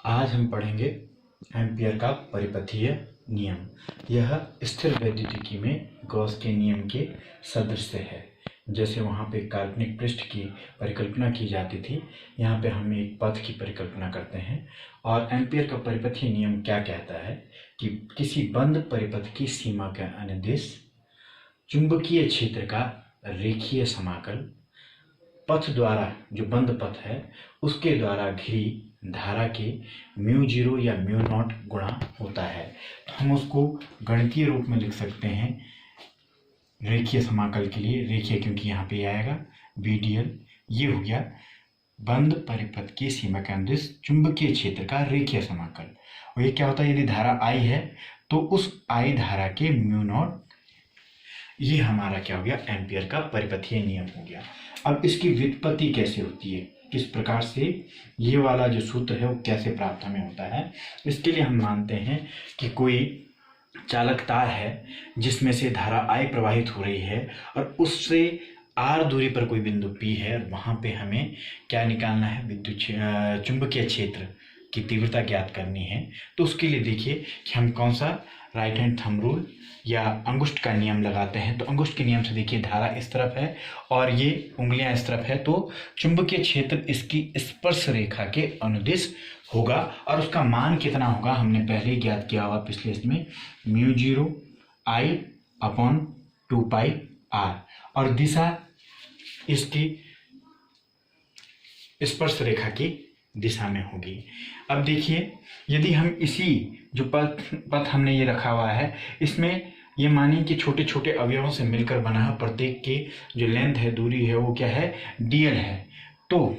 आज हम पढ़ेंगे एम्पियर का परिपथीय नियम। यह स्थिर वैद्युतिकी में गॉस के नियम के सदृश है। जैसे वहाँ पे काल्पनिक पृष्ठ की परिकल्पना की जाती थी, यहाँ पे हम एक पथ की परिकल्पना करते हैं। और एम्पियर का परिपथीय नियम क्या कहता है कि किसी बंद परिपथ की सीमा के अनुदिश चुंबकीय क्षेत्र का रेखीय समाकल पथ द्वारा, जो बंद पथ है उसके द्वारा घिरी धारा के μ0 या μ0 गुणा होता है। तो हम उसको गणितीय रूप में लिख सकते हैं रेखीय समाकल के लिए। रेखीय क्योंकि यहाँ पे आएगा VdL, ये हो गया बंद परिपथ की सीमा के अनुदिश चुंबकीय क्षेत्र का रेखीय समाकल। और ये क्या होता है, यदि धारा I है तो उस I धारा के μ0, ये हमारा क्या हो गया, एम्पियर का परिपथीय नियम हो गया। अब इसकी व्युत्पत्ति कैसे होती है, किस प्रकार से ये वाला जो सूत्र है वो कैसे प्राप्त हमें होता है, इसके लिए हम मानते हैं कि कोई चालक तार है जिसमें से धारा I प्रवाहित हो रही है और उससे R दूरी पर कोई बिंदु P है और वहाँ पे हमें क्या निकालना है, विद्युत चुंबकीय क्षेत्र की तीव्रता ज्ञात करनी है। तो उसके लिए देखिए कि हम कौन सा राइट हैंड थंब रूल या अंगुष्ठ का नियम लगाते हैं। तो अंगुष्ठ के नियम से देखिए धारा इस तरफ है और ये उंगलियां इस तरफ है, तो चुंबकीय क्षेत्र इसकी स्पर्श रेखा के अनुदिश होगा। और उसका मान कितना होगा हमने पहले ही ज्ञात किया होगा पिछले इसमें, μ0 I/2πr, और दिशा इसकी स्पर्श रेखा की दिशा में होगी। अब देखिए यदि हम इसी जो पथ हमने ये रखा हुआ है, इसमें ये मानिए कि छोटे छोटे अवयवों से मिलकर बना है, प्रत्येक की जो लेंथ है, दूरी है, वो क्या है, dl है। तो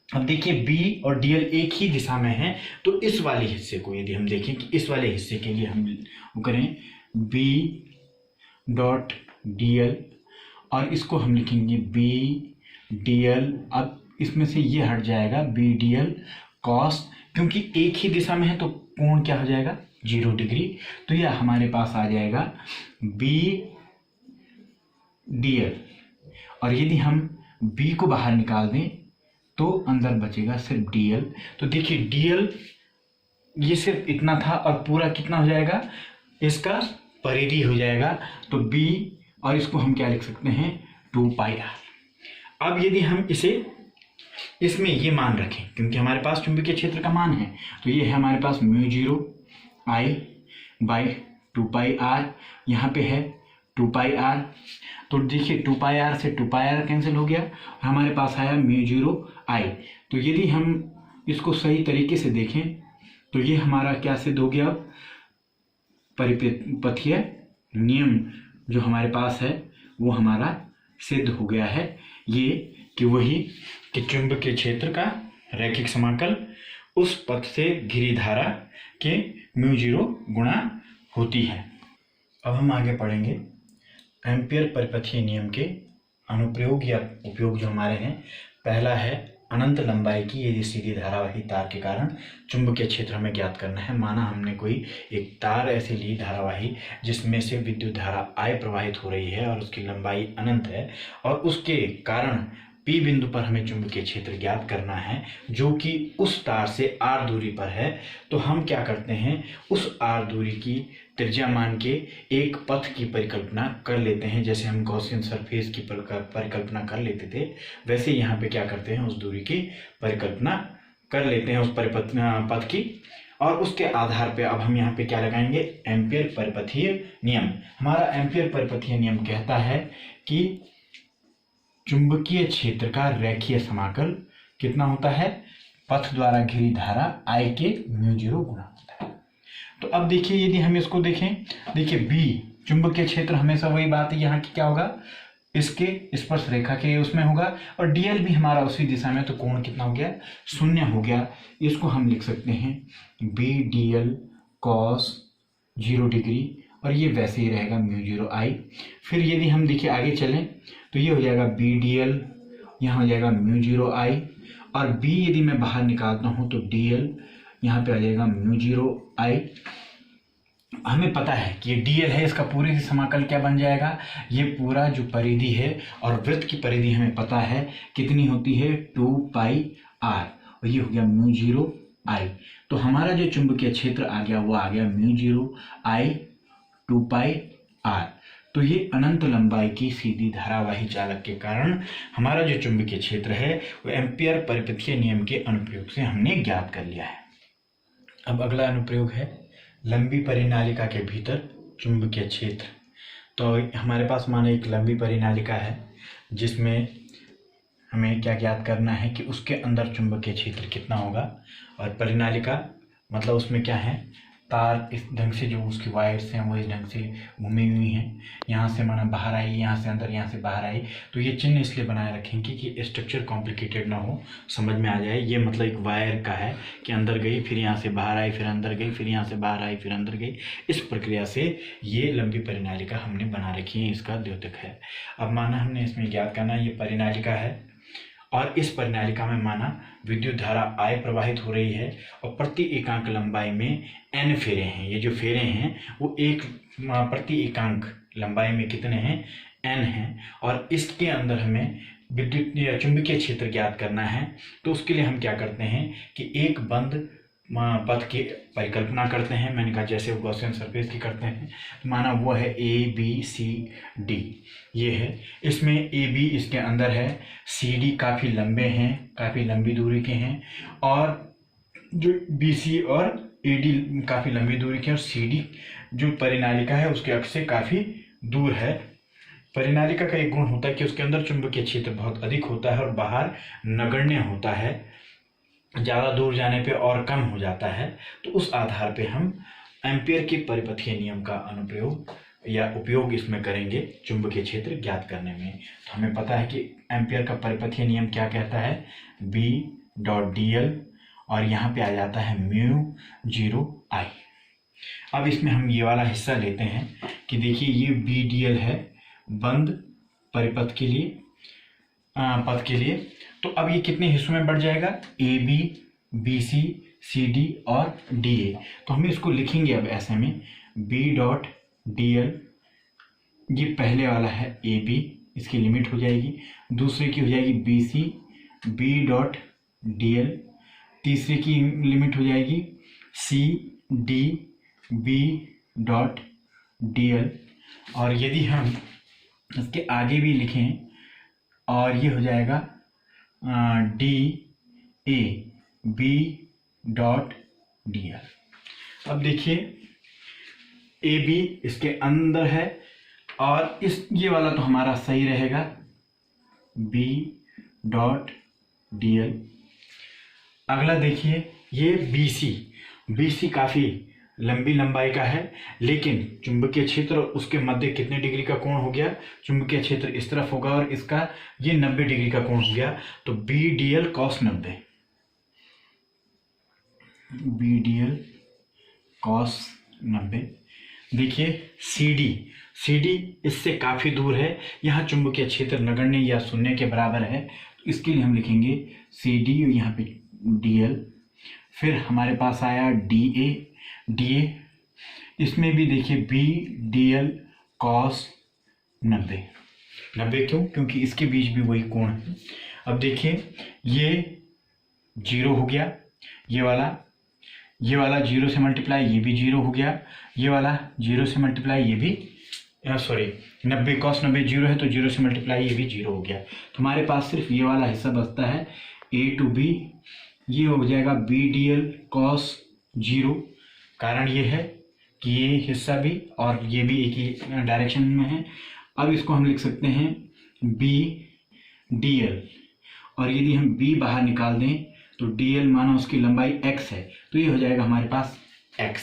अब देखिए b और dl एक ही दिशा में है, तो इस वाले हिस्से को यदि हम देखें कि इस वाले हिस्से के लिए हम वो करें b.dl और इसको हम लिखेंगे b.dl। अब इसमें से ये हट जाएगा b.dl cos, क्योंकि एक ही दिशा में है तो कोण क्या हो जाएगा, 0 डिग्री। तो यह हमारे पास आ जाएगा b.dl, और यदि हम b को बाहर निकाल दें तो अंदर बचेगा सिर्फ dl। तो देखिए dl ये सिर्फ इतना था और पूरा कितना हो जाएगा, इसका परिधि हो जाएगा। तो b, और इसको हम क्या लिख सकते हैं, 2πr। अब यदि हम इसमें ये मान रखें, क्योंकि हमारे पास चुंबकीय क्षेत्र का मान है, तो ये है हमारे पास μ0 I/2πr, यहाँ पे है 2πr। तो देखिए 2πr से 2πr कैंसिल हो गया, हमारे पास आया μ0 I। तो यदि हम इसको सही तरीके से देखें तो ये हमारा क्या सिद्ध हो गया, परिपथीय नियम जो हमारे पास है वो हमारा सिद्ध हो गया है। ये कि वही कि चुंबकीय क्षेत्र का रैखिक समाकल उस पथ से घिरी धारा के μ0 गुणा होती है। अब हम आगे पढ़ेंगे एम्पियर परिपथीय नियम के अनुप्रयोग या उपयोग जो हमारे हैं। पहला है अनंत लंबाई की यदि सीधी धारावाही तार के कारण चुंबकीय क्षेत्र हमें ज्ञात करना है। माना हमने कोई एक तार ऐसी ली धारावाही जिसमें से विद्युत धारा I प्रवाहित हो रही है और उसकी लंबाई अनंत है, और उसके कारण P बिंदु पर हमें चुंबकीय क्षेत्र ज्ञात करना है जो कि उस तार से R दूरी पर है। तो हम क्या करते हैं, उस R दूरी की त्रिज्या मान के एक पथ की परिकल्पना कर लेते हैं। जैसे हम गॉसियन सरफेस की परिकल्पना कर लेते थे, वैसे यहाँ पे क्या करते हैं, उस दूरी की परिकल्पना कर लेते हैं, उस पथ की। और उसके आधार पे अब हम यहाँ पे क्या लगाएंगे, एम्पियर परिपथीय नियम। हमारा एम्पियर परिपथीय नियम कहता है कि चुंबकीय क्षेत्र का रेखीय समाकल कितना होता है, पथ द्वारा घिरी धारा I के μ0 गुणा होता है। तो अब देखिए यदि हम इसको देखें, देखिए B चुंबकीय क्षेत्र हमेशा वही बात है, यहाँ की क्या होगा, इसके स्पर्श रेखा के उसमें होगा, और dl भी हमारा उसी दिशा में, तो कोण कितना हो गया, 0 हो गया। इसको हम लिख सकते हैं b.dl cos 0 डिग्री, और ये वैसे ही रहेगा μ0 I। फिर यदि हम देखिए आगे चलें तो ये हो जाएगा b.dl, यहाँ हो जाएगा μ0 I, और b यदि मैं बाहर निकालता हूँ तो dl यहाँ पे आ जाएगा μ0 I। हमें पता है कि ये dl है, इसका पूरे से समाकल क्या बन जाएगा, ये पूरा जो परिधि है, और वृत्त की परिधि हमें पता है कितनी होती है, 2πr, और ये हो गया μ0 I। तो हमारा जो चुंबकीय क्षेत्र आ गया वो आ गया μ0I2πr। तो ये अनंत लंबाई की सीधी धारावाही चालक के कारण हमारा जो चुंबकीय क्षेत्र है वो एम्पियर परिपथीय नियम के अनुप्रयोग से हमने ज्ञात कर लिया है। अब अगला अनुप्रयोग है लंबी परिनालिका के भीतर चुंबकीय क्षेत्र। तो हमारे पास मानो एक लंबी परिनालिका है जिसमें हमें क्या ज्ञात करना है कि उसके अंदर चुंबकीय क्षेत्र कितना होगा। और परिनालिका मतलब उसमें क्या है, तार इस ढंग से जो उसकी वायर्स हैं वो इस ढंग से घूमी हुई हैं, यहाँ से माना बाहर आई, यहाँ से अंदर, यहाँ से बाहर आई। तो ये चिन्ह इसलिए बनाए रखेंगे कि स्ट्रक्चर कॉम्प्लिकेटेड ना हो, समझ में आ जाए। ये मतलब एक वायर का है कि अंदर गई, फिर यहाँ से बाहर आई, फिर अंदर गई, फिर यहाँ से बाहर आई, फिर अंदर गई। इस प्रक्रिया से ये लंबी परिनालिका हमने बना रखी है, इसका द्योतक है। अब माना हमने इसमें ज्ञात करना ये परिनालिका है और इस परिनालिका में माना विद्युत धारा I प्रवाहित हो रही है और प्रति एकांक लंबाई में n फेरे हैं। ये जो फेरे हैं वो एक प्रति एकांक लंबाई में कितने हैं, n हैं। और इसके अंदर हमें विद्युत या चुंबकीय क्षेत्र ज्ञात करना है। तो उसके लिए हम क्या करते हैं कि एक बंद पथ की परिकल्पना करते हैं। मैंने कहा जैसे वो गॉसियन सरफेस की करते हैं। तो माना वो है ABCD, ये है। इसमें AB इसके अंदर है, CD काफ़ी लंबे हैं, काफ़ी लंबी दूरी के हैं, और जो BC और AD काफ़ी लंबी दूरी के हैं, और CD जो परिनालिका है उसके अक्ष से काफ़ी दूर है। परिनालिका का एक गुण होता है कि उसके अंदर चुंबकीय क्षेत्र बहुत अधिक होता है और बाहर नगण्य होता है, ज़्यादा दूर जाने पे और कम हो जाता है। तो उस आधार पे हम एम्पियर के परिपथीय नियम का अनुप्रयोग या उपयोग इसमें करेंगे चुंबकीय क्षेत्र ज्ञात करने में। तो हमें पता है कि एम्पियर का परिपथीय नियम क्या कहता है, B.dl, और यहाँ पे आ जाता है μ0I। अब इसमें हम ये वाला हिस्सा लेते हैं कि देखिए ये BDL है बंद परिपथ के लिए, पथ के लिए। तो अब ये कितने हिस्सों में बढ़ जाएगा, AB, BC, CD और DA। तो हम इसको लिखेंगे अब ऐसे में B.dl, ये पहले वाला है AB, इसकी लिमिट हो जाएगी। दूसरे की हो जाएगी BC, B.dl। तीसरे की लिमिट हो जाएगी CD, B.dl। और यदि हम इसके आगे भी लिखें और ये हो जाएगा DA, B.dl। अब देखिए AB इसके अंदर है और इस ये वाला तो हमारा सही रहेगा B.dl। अगला देखिए ये BC काफ़ी लंबी लंबाई का है, लेकिन चुंबकीय क्षेत्र उसके मध्य कितने डिग्री का कोण हो गया, चुंबकीय क्षेत्र इस तरफ होगा और इसका ये 90 डिग्री का कोण हो गया। तो BDL cos 90, BDL cos 90। देखिए CD इससे काफ़ी दूर है, यहाँ चुंबकीय क्षेत्र नगण्य या शून्य के बराबर है। तो इसके लिए हम लिखेंगे CD, यहाँ पे DL। फिर हमारे पास आया DA, इसमें भी देखिए BDL cos 90 क्यों, क्योंकि इसके बीच भी वही कोण है। अब देखिए ये 0 हो गया, ये वाला 0 से मल्टीप्लाई, ये भी 0 हो गया, ये वाला 0 से मल्टीप्लाई, ये भी 90 cos 90 0 है तो 0 से मल्टीप्लाई, ये भी 0 हो गया। तो हमारे पास सिर्फ ये वाला हिस्सा बचता है A to B, ये हो जाएगा BDL cos 0। कारण ये है कि ये हिस्सा भी और ये भी एक ही डायरेक्शन में है। अब इसको हम लिख सकते हैं BDL, और यदि हम B बाहर निकाल दें तो DL माना उसकी लंबाई x है, तो ये हो जाएगा हमारे पास x।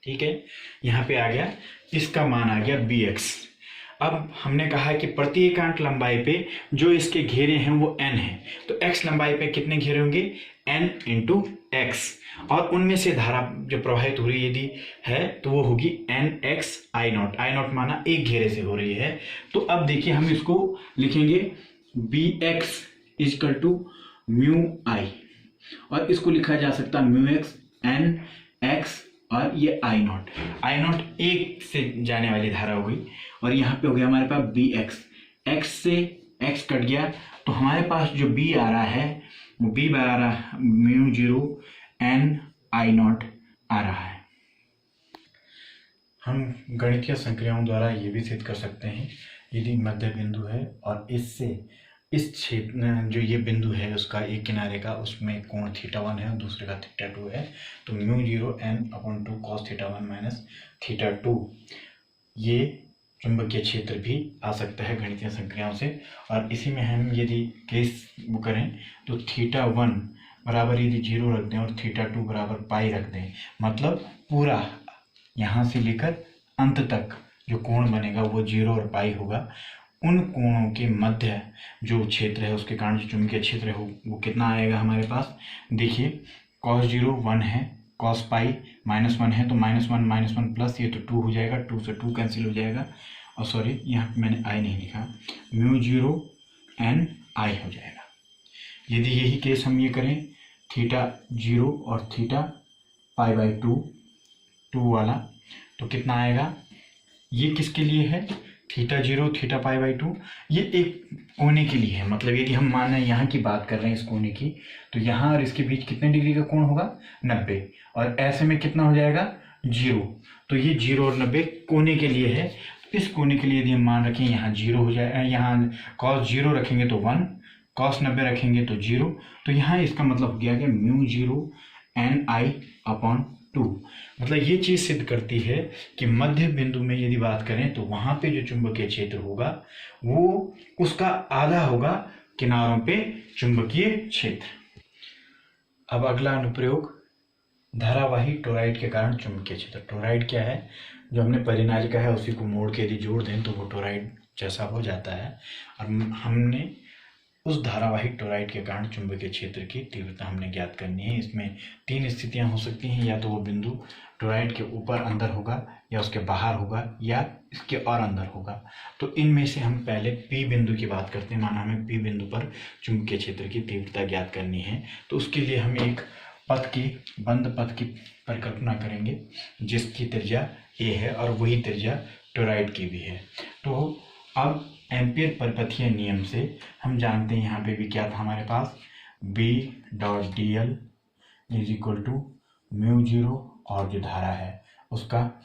ठीक है, यहाँ पे आ गया, इसका मान आ गया BX। अब हमने कहा है कि प्रति एकांक लंबाई पे जो इसके घेरे हैं वो n है, तो x लंबाई पे कितने घेरे होंगे, n × x, और उनमें से धारा जो प्रवाहित हो रही यदि है तो वो होगी nx I0 माना एक घेरे से हो रही है। तो अब देखिए हम इसको लिखेंगे Bx = μI, और इसको लिखा जा सकता है μx nx, और ये I0 एक से जाने वाली धारा हो गई, और यहाँ पे हो गया हमारे पास Bx, x से x कट गया, तो हमारे पास जो B आ रहा है वो B आ रहा है μ0 एन आई नॉट आ रहा है। हम गणितीय संक्रियाओं द्वारा ये भी सिद्ध कर सकते हैं, यदि मध्य बिंदु है और इससे इस क्षेत्र जो ये बिंदु है उसका एक किनारे का उसमें कोण θ1 है और दूसरे का θ2 है, तो μ0 n/2 cos θ1 माइनस θ2 ये चुंबकीय क्षेत्र भी आ सकता है गणितीय संक्रियाओं से। और इसी में हम यदि केस वो करें तो θ1 बराबर यदि 0 रख दें और θ2 बराबर पाई रख दें, मतलब पूरा यहाँ से लेकर अंत तक जो कोण बनेगा वो 0 और पाई होगा। उन कोणों के मध्य जो क्षेत्र है उसके कारण जो चुंबकीय क्षेत्र है वो कितना आएगा हमारे पास, देखिए cos 0 1 है, cos पाई -1 है, तो -1 प्लस ये तो 2 हो जाएगा, 2 से 2 कैंसिल हो जाएगा, और सॉरी यहाँ पे मैंने आई नहीं लिखा, μ0 n आई हो जाएगा। यदि यही केस हम ये करें θ0 और θ π/2 वाला, तो कितना आएगा, ये किसके लिए है, θ0 θπ/2 ये एक कोने के लिए है। मतलब यदि हम मान लें यहाँ की बात कर रहे हैं इस कोने की, तो यहाँ और इसके बीच कितने डिग्री का कोण होगा, 90, और ऐसे में कितना हो जाएगा 0, तो ये 0 और 90 कोने के लिए है। तो इस कोने के लिए यदि हम मान रखें यहाँ 0 हो जाएगा, यहाँ cos 0 रखेंगे तो 1, cos 90 रखेंगे तो 0, तो यहाँ इसका मतलब हो गया कि μ0 ni/2। मतलब ये चीज सिद्ध करती है कि मध्य बिंदु में यदि बात करें तो वहां पे जो चुंबकीय क्षेत्र होगा वो उसका आधा होगा किनारों पे चुंबकीय क्षेत्र। अब अगला अनुप्रयोग, धारावाही टोरॉइड के कारण चुंबकीय क्षेत्र। टोरॉइड क्या है, जो हमने परिनालिका है उसी को मोड़ के यदि जोड़ दें तो वो टोरॉइड जैसा हो जाता है। और हमने उस धारावाहिक टोरॉइड के कारण चुंबकीय क्षेत्र की तीव्रता हमने ज्ञात करनी है। इसमें 3 स्थितियां हो सकती हैं, या तो वो बिंदु टोरॉइड के ऊपर अंदर होगा, या उसके बाहर होगा, या इसके और अंदर होगा। तो इनमें से हम पहले P बिंदु की बात करते हैं। माना हमें P बिंदु पर चुंबकीय क्षेत्र की तीव्रता ज्ञात करनी है, तो उसके लिए हम एक बंद पथ की परिकल्पना करेंगे जिसकी त्रिज्या A है और वही त्रिज्या टोरॉइड की भी है। तो अब एम्पियर परिपथीय नियम से हम जानते हैं, यहाँ पे भी क्या था हमारे पास, B.dl = μ0 और जो धारा है उसका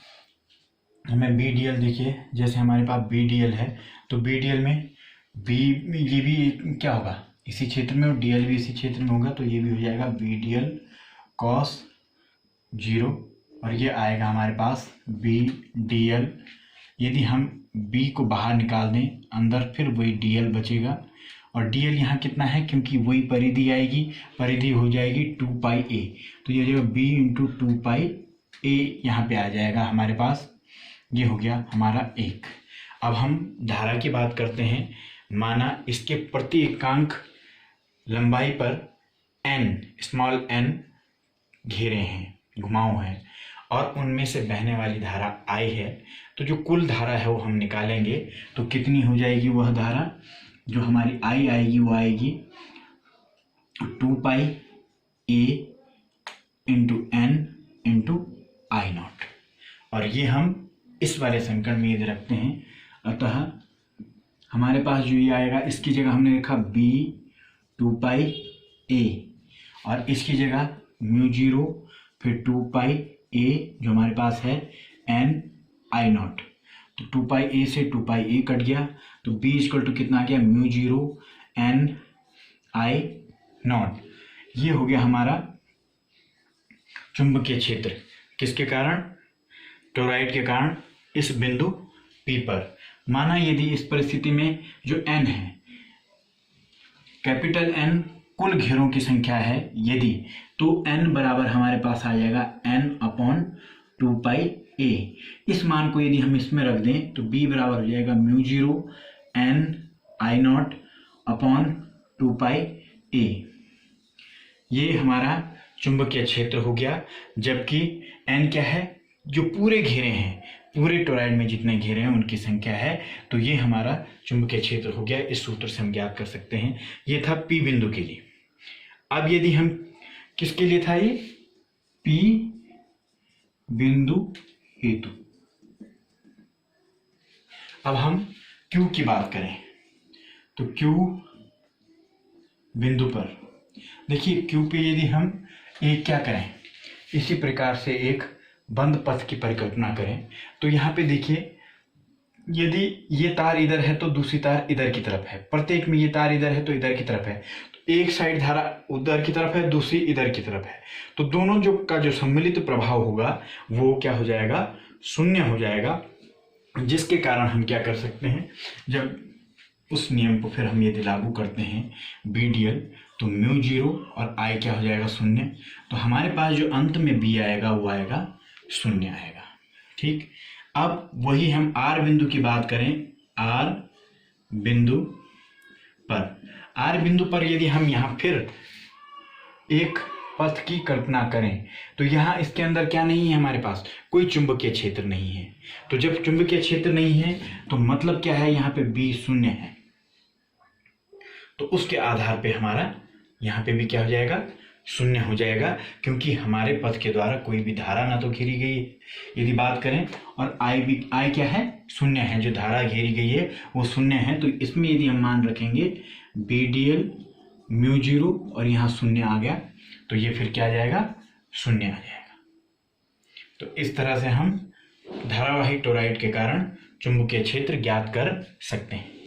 हमें BDL, देखिए जैसे हमारे पास BDL है तो BDL में B ये भी क्या होगा, इसी क्षेत्र में, और DL भी इसी क्षेत्र में होगा, तो ये भी हो जाएगा BDL cos 0, और ये आएगा हमारे पास BDL। यदि हम B को बाहर निकाल दें, अंदर फिर वही DL बचेगा, और DL यहाँ कितना है, क्योंकि वही परिधि आएगी, परिधि हो जाएगी 2πa, तो ये जो B × 2πa यहाँ पे आ जाएगा हमारे पास। ये हो गया हमारा एक। अब हम धारा की बात करते हैं। माना इसके प्रति एकांक लंबाई पर स्मॉल n घेरे हैं, घुमाव है, और उनमें से बहने वाली धारा I है, तो जो कुल धारा है वो हम निकालेंगे, तो कितनी हो जाएगी वह धारा, जो हमारी I आएगी वो आएगी 2πa × n × I0। और ये हम इस वाले समीकरण में यदि रखते हैं, अतः हमारे पास जो ये आएगा, इसकी जगह हमने लिखा B 2πa, और इसकी जगह μ0 फिर 2πa जो हमारे पास है n I0, तो 2πa से 2πa कट गया, तो B = कितना आ गया, μ0 n I0। ये हो गया हमारा चुंबकीय क्षेत्र, किसके कारण, टोरॉइड के कारण इस बिंदु P पर। माना यदि इस परिस्थिति में जो n है, कैपिटल N कुल घेरों की संख्या है यदि, तो n बराबर हमारे पास आ जाएगा n/2πa। इस मान को यदि हम इसमें रख दें तो B बराबर हो जाएगा μ0 n I0/2πa। ये हमारा चुंबकीय क्षेत्र हो गया। जबकि n क्या है, जो पूरे घेरे हैं, पूरे टोरॉइड में जितने घेरे हैं उनकी संख्या है, तो ये हमारा चुंबकीय क्षेत्र हो गया। इस सूत्र से हम ज्ञात कर सकते हैं। ये था P बिंदु के लिए। अब यदि हम किसके लिए था, ये P बिंदु हेतु। अब हम Q की बात करें, तो Q बिंदु पर देखिए, Q पे यदि हम एक क्या करें, इसी प्रकार से एक बंद पथ की परिकल्पना करें। तो यहाँ पे देखिए, यदि ये तार इधर है तो दूसरी तार इधर की तरफ है, प्रत्येक में ये तार इधर है तो इधर की तरफ है, तो एक साइड धारा उधर की तरफ है, दूसरी इधर की तरफ है, तो दोनों जो सम्मिलित प्रभाव होगा वो क्या हो जाएगा, शून्य हो जाएगा। जिसके कारण हम क्या कर सकते हैं, जब उस नियम को फिर हम यदि लागू करते हैं BDL, तो म्यू जीरो और I क्या हो जाएगा, शून्य। तो हमारे पास जो अंत में B आएगा वो आएगा शून्य आएगा। ठीक, अब वही हम R बिंदु की बात करें, R बिंदु पर यदि हम यहाँ फिर एक पथ की कल्पना करें तो यहाँ इसके अंदर क्या नहीं है, हमारे पास कोई चुंबकीय क्षेत्र नहीं है। तो जब चुंबकीय क्षेत्र नहीं है तो मतलब क्या है, यहाँ पे B शून्य है, तो उसके आधार पे हमारा यहाँ पे भी क्या हो जाएगा, शून्य हो जाएगा, क्योंकि हमारे पथ के द्वारा कोई भी धारा ना तो घेरी गई है यदि बात करें, और I क्या है, शून्य है, जो धारा घेरी गई है वो शून्य है। तो इसमें यदि हम मान रखेंगे BDL म्यू जीरो और यहाँ शून्य आ गया, तो ये फिर क्या आ जाएगा, शून्य आ जाएगा। तो इस तरह से हम धारावाही टोरॉइड के कारण चुंबकीय क्षेत्र ज्ञात कर सकते हैं।